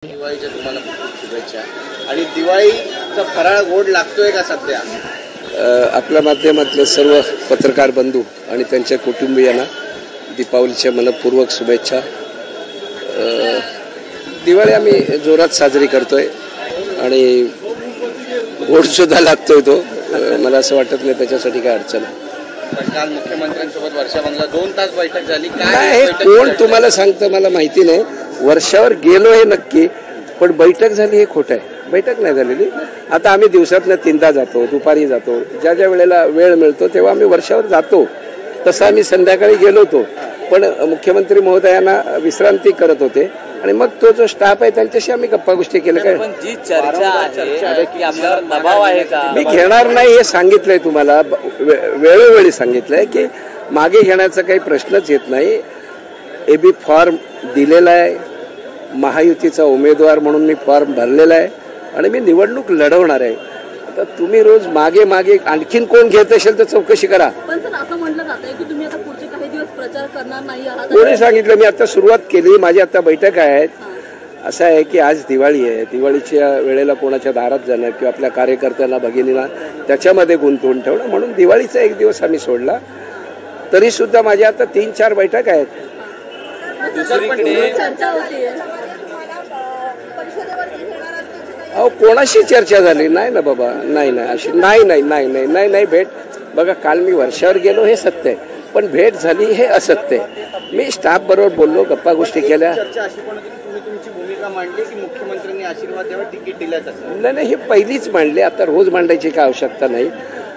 दिवाळीच्या तुम्हाला खूप शुभेच्छा। आणि दिवाळीचा फराळ गोड लागतोय का सध्या? आपल्या माध्यमातले सर्व पत्रकार बंधू आणि त्यांच्या कुटुंबियांना दीपावलीच्या मनपूर्वक शुभेच्छा। दिवाळी आम्ही जोरात साजरी करतोय आणि गोड सुद्धा लागतोय तो, मला असं वाटत नाही त्याच्यासाठी काय अडचण आहे। काल मुख्यमंत्र्यांसोबत वर्षाबंधला 2 तास बैठक झाली, काय कोण तुम्हाला सांगतं मला माहिती नाही। वर्षावर गेलो हे नक्की, पण बैठक झाली हे खोटं आहे। बैठक नाही झालेली। आता आम्ही दिवसातनं 3दा जातो, दुपारी जातो, ज्या ज्या वेळेला वेळ मिळतो तेव्हा आम्ही वर्षावर जातो। तसं आम्ही संध्याकाळी गेलो होतो, पण मुख्यमंत्री महोदयांना विश्रांती करत होते आणि मग तो जो स्टाफ आहे त्यांच्याशी आम्ही गप्पा गोष्टी केल्या। काय पण जी चर्चा आहे की आपल्यावर दबाव आहे का? मी घेणार नाही हे सांगितलंय तुम्हाला, वेळोवेळी सांगितलंय की मागे घेण्याचा काही प्रश्नच येत नाही। एबी फॉर्म दिलेला आहे, महायुतीचा उमेदवार म्हणून मी फॉर्म भरलेला आहे आणि मी निवडणूक लढवणार आहे। आता तुम्ही रोज मागे मागे आणखीन कोण घेत असेल तर चौकशी करा। पण सर असं म्हटलं जातंय की तुम्ही आता पुढचे काही दिवस प्रचार करणार नाही आहात। कोणी सांगितलं? मी आता सुरुवात केली, माझी आता बैठक आहेत। असं आहे की आज दिवाळी आहे, दिवाळीच्या वेळेला कोणाच्या दारात जाणं किंवा आपल्या कार्यकर्त्यांना भगिनीला त्याच्यामध्ये गुंतवून ठेवणं, म्हणून दिवाळीचा एक दिवस आम्ही सोडला। तरी सुद्धा माझ्या आता 3-4 बैठक आहेत। चर्चा होती अहो कोणाशी चर्चा झाली नाही ना बाबा, नाही अशी नाही भेट। बघा काल मी वर्षावर गेलो हे सत्य आहे, पण भेट झाली हे असत्य आहे। मी स्टाफ बरोबर बोललो, गप्पा गोष्टी केल्या। चर्चा अशी पण होती की तुम्ही तुमची भूमिका मांडली की मुख्यमंत्र्यांनी आशीर्वाद द्यावा, तिकीट दिल्याचं नाही हे पहिलीच मांडली, आता रोज मांडायची काय आवश्यकता नाही।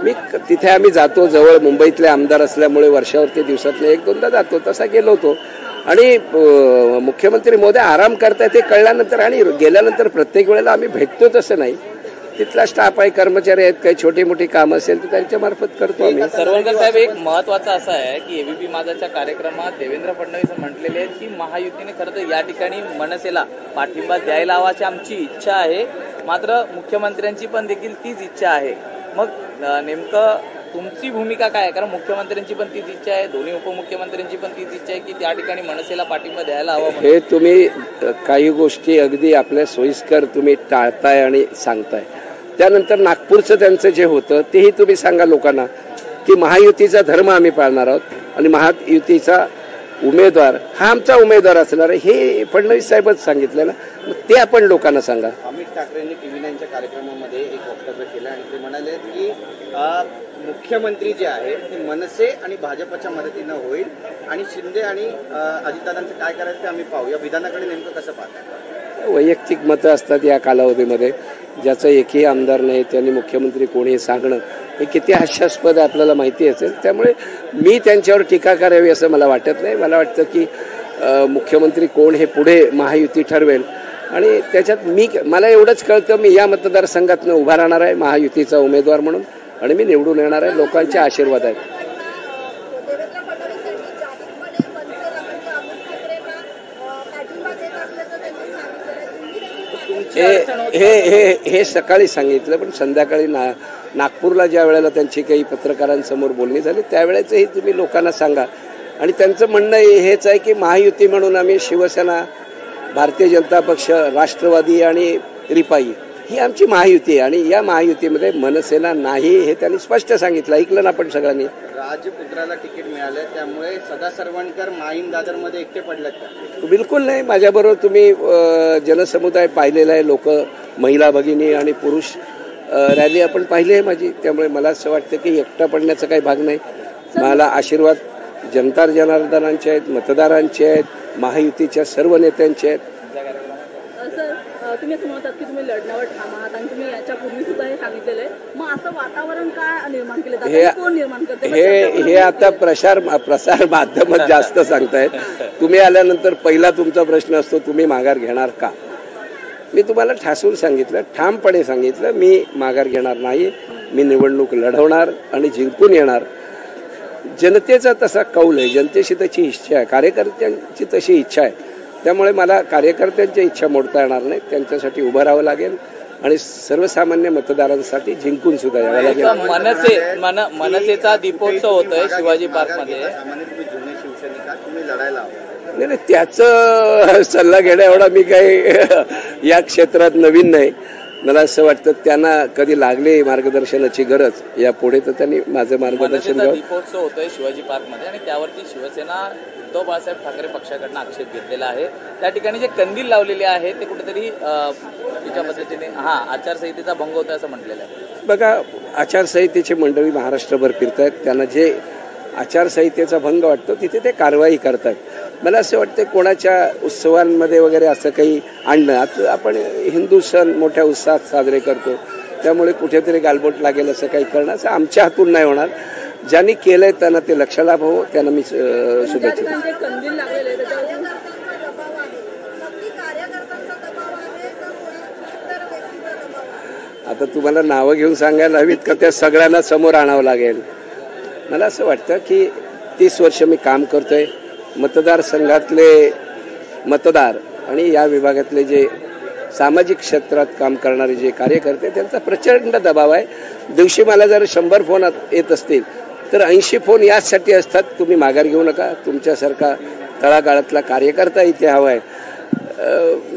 मी तिथे आम्ही जातो, जवळ मुंबईतले आमदार असल्यामुळे वर्षावरती दिवसातले 1-2दा जातो, तसा गेलो होतो। आणि मुख्यमंत्री महोदय आराम करतायत हे कळल्यानंतर आणि गेल्यानंतर प्रत्येक वेळेला आम्ही भेटतो तसं नाही। तिथला स्टाफ आहे, कर्मचारी आहेत, काही छोटी मोठी कामं असेल तर त्यांच्या मार्फत करतो आम्ही। सरवणकर साहेब, एक महत्वाचं असं आहे की एबीपी माझाच्या कार्यक्रमात देवेंद्र फडणवीस म्हटलेले आहेत की महायुतीने खरं तर या ठिकाणी मनसेला पाठिंबा द्यायला हवाची आमची इच्छा आहे, मात्र मुख्यमंत्र्यांची पण देखील तीच इच्छा आहे। मग नेमकं तुमची भूमिका काय आहे? कारण मुख्यमंत्र्यांची पण तीच इच्छा आहे, दोन्ही उपमुख्यमंत्र्यांची पण तीच इच्छा आहे की त्या ठिकाणी मनसेला पाठिंबा द्यायला हवा। हे तुम्ही काही गोष्टी अगदी आपल्या सोयीस्कर तुम्ही टाळताय आणि सांगताय। त्यानंतर नागपूरचं त्यांचं जे होतं तेही तुम्ही सांगा लोकांना की महायुतीचा धर्म आम्ही पाळणार आहोत आणि महायुतीचा उमेदवार हा आमचा उमेदवार असणार आहे, हे फडणवीस साहेबच सांगितलं ना, मग ते आपण लोकांना सांगा। अमित ठाकरेंनी TV9च्या कार्यक्रमामध्ये एक वक्तव्य केलं आणि ते म्हणाले की मुख्यमंत्री जे आहे ते मनसे आणि भाजपच्या मदतीनं होईल आणि शिंदे आणि अजितदादांचं काय करायचं ते आम्ही पाहू। या विधानाकडे नेमकं कसं पाहता? वैयक्तिक मतं असतात या कालावधीमध्ये, ज्याचं एकही आमदार नाही त्यांनी मुख्यमंत्री कोणी हे सांगणं हे किती हास्यास्पद आपल्याला माहिती असेल। त्यामुळे मी त्यांच्यावर टीका करावी असं मला वाटत नाही। मला वाटतं की मुख्यमंत्री कोण हे पुढे महायुती ठरवेल आणि त्याच्यात मला एवढंच कळतं, मी या मतदारसंघातनं उभा राहणार आहे महायुतीचा उमेदवार म्हणून आणि मी निवडून येणार आहे। लोकांचे आशीर्वाद आहेत। हे सकाळी सांगितलं, पण संध्याकाळी नागपूरला ज्या वेळेला त्यांची काही पत्रकारांसमोर बोलणी झाली त्यावेळेचंही तुम्ही लोकांना सांगा। आणि त्यांचं म्हणणं हेच आहे की महायुती म्हणून आम्ही शिवसेना, भारतीय जनता पक्ष, राष्ट्रवादी आणि रिपाई ही आमची महायुती आहे आणि या महायुतीमध्ये मनसेना नाही हे त्यांनी स्पष्ट सांगितलं। ऐकलं ना आपण सगळ्यांनी? राजपुत्राला तिकीट मिळालं त्यामुळे सदा सरवणकर माहीम दादरमध्ये एकटे पडलेत का? बिलकुल नाही। माझ्याबरोबर तुम्ही जनसमुदाय पाहिलेला आहे, लोक, महिला भगिनी आणि पुरुष रॅली आपण पाहिली आहे माझी। त्यामुळे मला असं वाटतं की एकटा पडण्याचा काही भाग नाही। मला आशीर्वाद जनता जनार्दनांचे आहेत, मतदारांचे आहेत, महायुतीच्या सर्व नेत्यांचे आहेत। तुम्ही असं म्हणतात की तुम्ही लढण्यावर ठाम आहात आणि तुम्ही याच्यापूर्वी सुद्धा हे सांगितलेलं आहे, मग असं वातावरण काय निर्माण केलं जातं? कोण निर्माण करते? हे आता प्रसार माध्यमात जास्त सांगतायत। तुम्ही आल्यानंतर पहिला तुमचा प्रश्न असतो तुम्ही माघार घेणार का? मी तुम्हाला ठासून सांगितलं, ठामपणे सांगितलं, मी माघार घेणार नाही। मी निवडणूक लढवणार आणि जिंकून येणार। जनतेचा तसा कौल आहे, जनतेशी तशी इच्छा आहे, कार्यकर्त्यांची तशी इच्छा आहे। त्यामुळे मला कार्यकर्त्यांच्या इच्छा मोडता येणार नाही, त्यांच्यासाठी उभं राहावं लागेल आणि सर्वसामान्य मतदारांसाठी जिंकून सुद्धा यावं लागेल। मनसेचा दीपोत्सव होतोय शिवाजी पार्कमध्ये। तुम्ही जुने शिवसैनिक तुम्ही लढायला हवं। नाही, त्याचं सल्ला घेण्या एवढा मी काही या क्षेत्रात नवीन नाही. मला असं वाटतं त्यांना कधी लागली मार्गदर्शनाची गरज यापुढे तर त्यांनी माझं मार्गदर्शन मनसेचा घ्यावं. दीपोत्सव होतोय शिवाजी पार्कमध्ये आणि त्यावरती शिवसेना उद्धव बाळासाहेब ठाकरे पक्षाकडनं आक्षेप घेतलेला आहे. त्या ठिकाणी जे कंदील लावलेले आहे ते कुठेतरी तिच्या पद्धतीने आचारसंहितेचा भंग होतोय असं म्हटलेलं आहे. बघा, आचारसंहितेची मंडळी महाराष्ट्रभर फिरतायत, त्यांना जे आचारसंहितेचा भंग वाटतो तिथे ते कारवाई करतात. मला असं वाटतं कोणाच्या उत्सवांमध्ये वगैरे असं काही आणणं, आता आपण हिंदू सण मोठ्या उत्साहात साजरे करतो, त्यामुळे कुठेतरी गालबोट लागेल असं काही करणं असं आमच्या हातून नाही होणार. ज्यांनी केलंय त्यांना ते लक्षाला हवं, त्यांना मी शुभेच्छा. कंदील लागलेले त्याच्यावर आता तुम्हाला नावं घेऊन सांगायला हवीत का त्या सगळ्यांना समोर आणावं लागेल. मला असं वाटतं की 30 वर्ष मी काम करतोय. मतदारसंघातले मतदार आणि या विभागातले जे सामाजिक क्षेत्रात काम करणारे जे कार्यकर्ते त्यांचा प्रचंड दबाव आहे. दिवशी मला जर 100 फोन येत असतील तर 80 फोन यासाठी असतात, तुम्ही माघार घेऊ नका, तुमच्यासारखा तळागाळातला कार्यकर्ता इथे हवा आहे.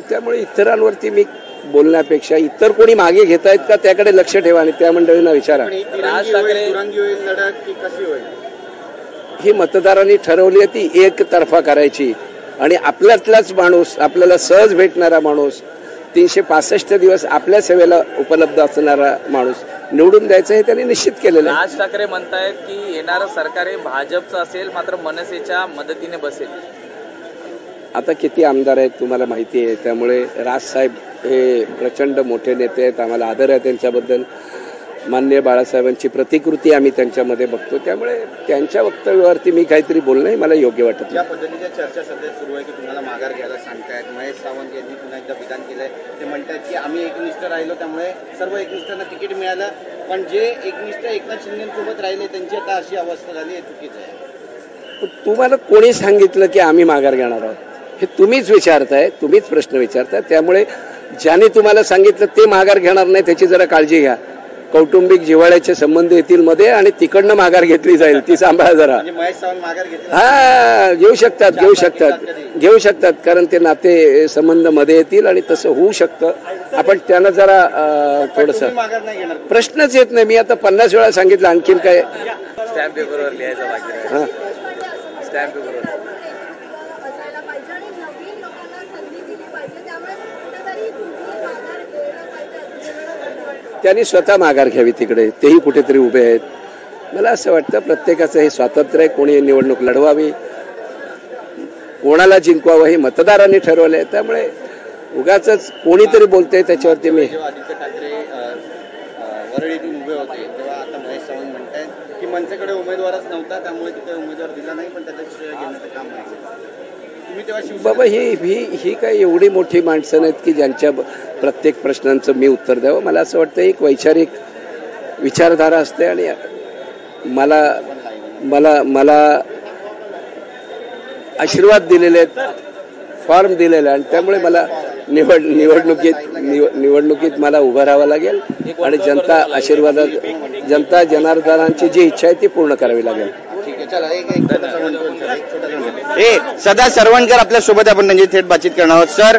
त्यामुळे इतरांवरती मी बोलण्यापेक्षा इतर कोणी मागे घेत आहेत का त्याकडे लक्ष ठेवा आणि त्या मंडळींना विचारा. राज ठाकरे लढत की कशी होईल ही मतदारांनी ठरवली आहे, ती एकतर्फा करायची आणि आपल्यातलाच माणूस, आपल्याला सहज भेटणारा माणूस, 365 दिवस आपल्या सेवेला उपलब्ध असणारा माणूस निवडून द्यायचं हे त्यांनी निश्चित केलेलं आहे. राज ठाकरे म्हणतायत की येणारं सरकार हे भाजपचं असेल मात्र मनसेच्या मदतीने बसेल. आता किती आमदार आहेत तुम्हाला माहिती आहे, त्यामुळे राजसाहेब हे प्रचंड मोठे नेते आहेत, आम्हाला आदर आहे त्यांच्याबद्दल. माननीय बाळासाहेबांची प्रतिकृती आम्ही त्यांच्यामध्ये बघतो, त्यामुळे त्यांच्या वक्तव्यावरती मी काहीतरी बोलणं मला योग्य वाटत नाही. ज्या पद्धतीच्या चर्चा सध्या सुरू आहे की तुम्हाला माघार घ्यायला सांगतायत, महेश सावंत यांनी पुन्हा एकदा विधान केलंय, ते म्हणतात की आम्ही एकनिष्ठ राहिलो त्यामुळे सर्व एकनिष्ठांना तिकीट मिळालं, पण जे एकनिष्ठ एकनाथ शिंदेसोबत राहिले त्यांची आता अशी अवस्था झाली, हे चुकीचं आहे. तुम्हाला कोणी सांगितलं की आम्ही माघार घेणार आहोत हे तुम्हीच विचारताय, तुम्हीच प्रश्न विचारताय. त्यामुळे ज्याने तुम्हाला सांगितलं ते माघार घेणार नाही त्याची जरा काळजी घ्या. कौटुंबिक जिव्हाळ्याचे संबंध येतील मध्ये आणि तिकडनं माघार घेतली जाईल, ती सांभाळा जरा. महेश सावंत माघार घेतली घेऊ शकतात कारण ते नाते संबंध मध्ये येतील आणि तसं होऊ शकतं. आपण त्यांना जरा थोडंसं माघार नाही घेणार. प्रश्नच येत नाही. मी आता 50 वेळा सांगितलं, आणखीन काय स्टॅम्प पेपरवर लिहायचं बाकी आहे. स्टॅम्प पेपरवर त्यांनी स्वतः माघार घ्यावी तिकडे, तेही कुठेतरी उभे आहेत. मला असं वाटतं प्रत्येकाचं हे स्वातंत्र्य आहे, कोणी निवडणूक लढवावी, कोणाला जिंकवावं हे मतदारांनी ठरवलं आहे. त्यामुळे उगाचच कोणीतरी बोलतंय त्याच्यावरती मी जेव्हा आदित्य ठाकरे वरळीतून उभे होते तेव्हा आता महेश सावंत म्हणतायत की मनसेकडे उमेदवारच नव्हता त्यामुळे तिथे उमेदवार दिला नाही, पण त्याचं श्रेय घेण्याचं काम नाही. तुम्ही तेव्हा बाबा ही काही एवढी मोठी माणसं नाहीत की ज्यांच्या प्रत्येक प्रश्नांचं मी उत्तर द्यावं. मला असं वाटतं एक वैचारिक विचारधारा असते आणि मला मला मला आशीर्वाद दिलेले आहेत, फॉर्म दिलेले, आणि त्यामुळे मला निवडणुकीत मला उभं राहावं लागेल आणि जनता आशीर्वादात जनता जनार्दनांची जी इच्छा आहे ती पूर्ण करावी लागेल. सदा सरवणकर आपल्या सोबत आपण त्यांची थेट बातचीत करणार आहोत. सर,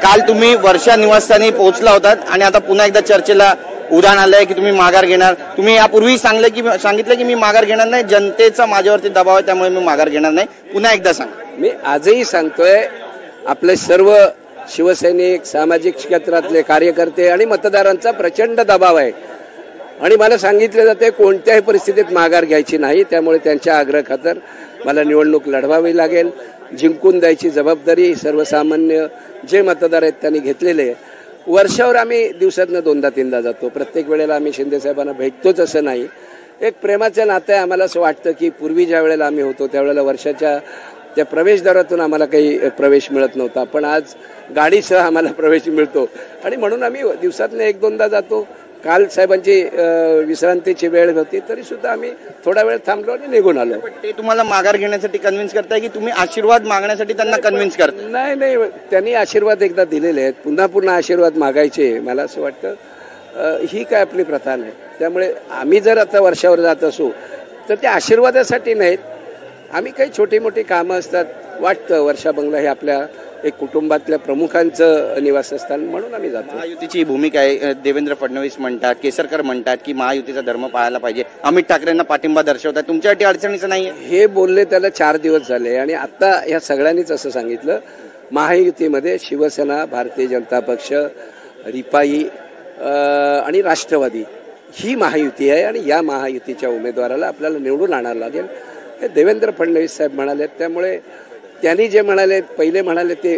काल तुम्ही वर्षा निवासस्थानी पोहोचला होतात आणि आता पुन्हा एकदा चर्चेला उदाहरण आलंय की तुम्ही माघार घेणार. तुम्ही यापूर्वी सांगितलं की मी माघार घेणार नाही, जनतेचा माझ्यावरती दबाव आहे त्यामुळे मी माघार घेणार नाही. पुन्हा एकदा सांगा. मी आजही सांगतोय, आपले सर्व शिवसैनिक, सामाजिक क्षेत्रातले कार्यकर्ते आणि मतदारांचा प्रचंड दबाव आहे आणि मला सांगितले जाते कोणत्याही परिस्थितीत माघार घ्यायची नाही. त्यामुळे त्यांच्या आग्रह खातर मला निवडणूक लढवावी लागेल. जिंकून द्यायची जबाबदारी सर्वसामान्य जे मतदार आहेत त्यांनी घेतलेले आहे. वर्षावर आम्ही दिवसातनं 2दा-3दा जातो, प्रत्येक वेळेला आम्ही शिंदेसाहेबांना भेटतोच असं नाही. एक प्रेमाचं नातं आहे. आम्हाला असं वाटतं की पूर्वी ज्या वेळेला आम्ही होतो त्यावेळेला वर्षाच्या त्या प्रवेशद्वारातून आम्हाला काही प्रवेश मिळत नव्हता, पण आज गाडीसह आम्हाला प्रवेश मिळतो आणि म्हणून आम्ही दिवसातनं 1-2दा जातो. काल साहेबांची विश्रांतीची वेळ होती तरी सुद्धा आम्ही थोडा वेळ थांबलो आणि निघून आलो. ते तुम्हाला माघार घेण्यासाठी कन्व्हिन्स करताय की तुम्ही आशीर्वाद मागण्यासाठी त्यांना कन्व्हिन्स करताय? नाही, त्यांनी आशीर्वाद एकदा दिलेले आहेत, पुन्हा आशीर्वाद मागायचे मला असं वाटतं ही काय आपली प्रथा नाही. त्यामुळे आम्ही जर आता वर्षावर जात असू तर त्या आशीर्वादासाठी नाहीत. आम्ही काही छोटी मोठी कामं असतात वाटतं वर्षा बंगला हे आपल्या एक कुटुंबातल्या प्रमुखांचं निवासस्थान म्हणून आम्ही जातो. महायुतीची भूमिका आहे. देवेंद्र फडणवीस म्हणतात, केसरकर म्हणतात की महायुतीचा धर्म पाळायला पाहिजे, अमित ठाकरेंना पाठिंबा दर्शवतात. तुमच्यासाठी अडचणीचं नाहीये? हे बोलले त्याला 4 दिवस झाले आणि आता या सगळ्यांनीच असं सांगितलं, महायुतीमध्ये शिवसेना, भारतीय जनता पक्ष, रिपाई आणि राष्ट्रवादी ही महायुती आहे आणि या महायुतीच्या उमेदवाराला आपल्याला निवडून आणायला लागेल हे देवेंद्र फडणवीस साहेब म्हणाले. त्यामुळे त्यांनी जे म्हणाले, पहिले म्हणाले ते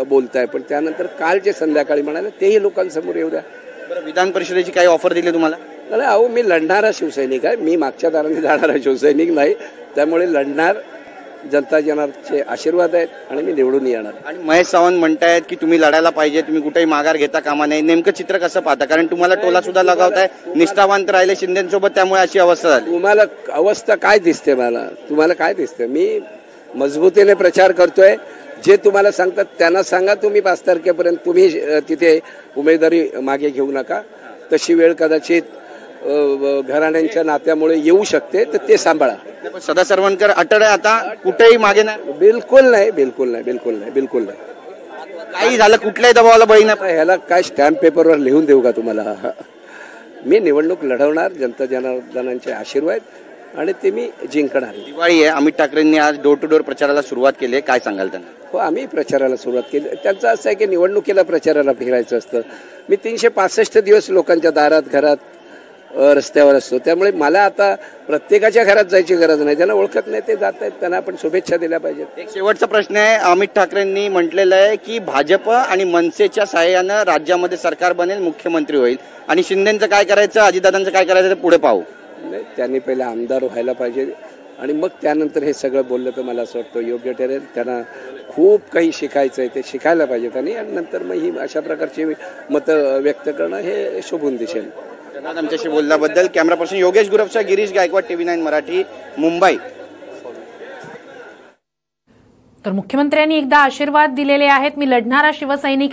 बोलताय, पण त्यानंतर काल जे संध्याकाळी म्हणाले तेही लोकांसमोर येऊ द्या. बरं, विधान परिषदेची काही ऑफर दिली तुम्हाला? नाही, अहो मी लढणारा शिवसैनिक आहे, मी मागच्या दाराने जाणारा शिवसैनिक नाही. त्यामुळे लढणार, जनता जनार्दनचे आशीर्वाद आहेत आणि मी निवडून येणार. आणि महेश सावंत म्हणतायत की तुम्ही लढायला पाहिजे, तुम्ही कुठेही माघार घेता कामा नाही. नेमकं चित्र कसं पाहता? कारण तुम्हाला टोला सुद्धा लगावताय, निष्ठावंत राहिले शिंदेसोबत, त्यामुळे अशी अवस्था झाली. तुम्हाला अवस्था काय दिसते? मला तुम्हाला काय दिसते? मी मजबूतीने प्रचार करतोय. जे तुम्हाला सांगतात त्यांना सांगा, तुम्ही 5 तारखेपर्यंत तुम्ही तिथे उमेदवारी मागे घेऊ नका. तशी वेळ कदाचित घराण्यांच्या नात्यामुळे येऊ शकते, तर ते सांभाळा. सदा सरवणकर अटळ आहे, आता कुठेही मागे नाही? बिलकुल नाही, बिलकुल नाही, बिलकुल नाही, बिलकुल नाही. काही झालं कुठल्याही दबावाला बळी नाही. ह्याला काय स्टॅम्प पेपरवर लिहून देऊ का तुम्हाला? मी निवडणूक लढवणार, जनता जनार्दनांचे आशीर्वाद आणि ते मी जिंकणार. दिवाळी आहे, अमित ठाकरेंनी आज डोर टू डोर प्रचाराला सुरुवात केली आहे, काय सांगाल त्यांना? हो, आम्ही प्रचाराला सुरुवात केली. त्यांचं असं आहे की निवडणुकीला प्रचाराला फिरायचं असतं. मी 365 दिवस लोकांच्या दारात, घरात, रस्त्यावर असतो. त्यामुळे मला आता प्रत्येकाच्या घरात जायची गरज नाही. ज्यांना ओळखत नाही ते जात आहेत, त्यांना आपण शुभेच्छा दिल्या पाहिजेत. एक शेवटचा प्रश्न आहे. अमित ठाकरेंनी म्हटलेलं आहे की भाजप आणि मनसेच्या सहाय्यानं राज्यामध्ये सरकार बनेल, मुख्यमंत्री होईल, आणि शिंदेचं काय करायचं, अजितदादांचं काय करायचं ते पुढे पाहू. नाही, त्यांनी पहिले आमदार व्हायला पाहिजे आणि मग त्यानंतर हे सगळं बोललं तर मला असं वाटतं योग्य ठरेल. त्यांना खूप काही शिकायचं आहे, ते शिकायला पाहिजे त्यांनी, आणि नंतर मग ही अशा प्रकारची मतं व्यक्त करणं हे शोभून दिसेल. धन्यवाद आमच्याशी बोलल्याबद्दल. कॅमेरा पर्सन योगेश गुरवचा, गिरीश गायकवाड, TV9 मराठी, मुंबई. तर मुख्यमंत्र्यांनी एकदा आशीर्वाद दिलेले आहेत, मी लढणारा शिवसैनिक आहे.